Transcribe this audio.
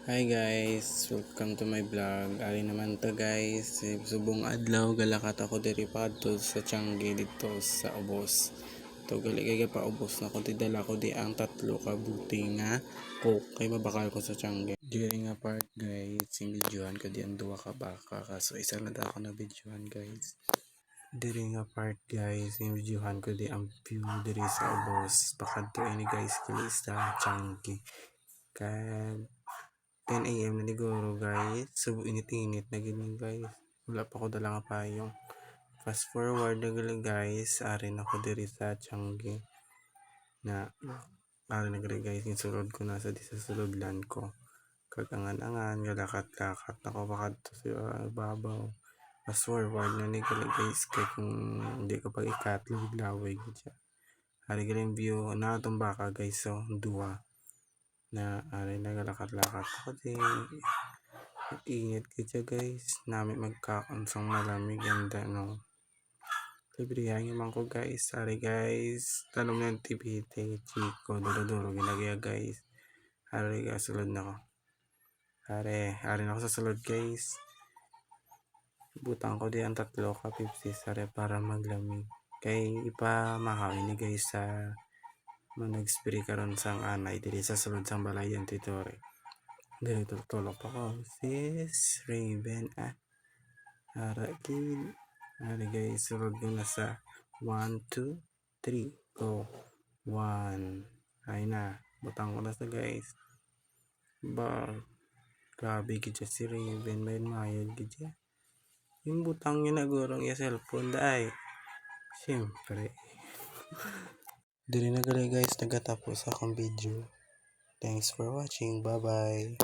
Hi guys, welcome to my vlog. Ari naman ta guys, subong adlaw galakat ako diri padto sa Tiangge dito sa ubos. To gali kay pa ubos na ko dala ko di ang tatlo ka buti nga coke kay mabakal ko sa Tiangge. Diri nga part guys, sing videohan ko di ang duwa ka baka kaso isa na da ako na videohan guys. Diri nga part guys, yung videohan ko di ang view diri sa ubos. Pakadto ini guys kili sa Tiangge. Kay 10 AM na siguro guys. So init-init na ganyan guys. Wala pa ko dala nga payong. Fast forward na gali guys. Arin ako diri sa Tiangge. Na arin na gali guys. Yung sulod ko nasa di sa sulodlan ko. Kagangan-angan. Galakat-lakat. Ako bakad to sa babaw. Fast forward na ni gali guys. Kaya kung hindi ko pag ikatlog laway ko. Hari gali yung view. Na itong baka guys. So duwa. Na aray nagalakat-lakat ako din init kita guys namin magkakansang malamig ganda no librihan yung ko guys aray guys tanong ng TPT Chico duro-duro ginagaya guys aray guys sulod na ko aray na ako sa sulod guys butang ko di ang tatlo ka 50 aray para maglamig kay ipamahawin ni guys sa manag-spray karon sang anay dili sa sulod sang balayan titore dili tutulog pa ko sis Raven arakid ari guys sulod ko na sa 1, 2, 3 go 1 ay na butang ko na sa guys ba grabe gid si Raven may mayad gid yung butang niya na gurong ya cellphone dai siyempre dili na gali guys nagatapos akong video. Thanks for watching. Bye bye.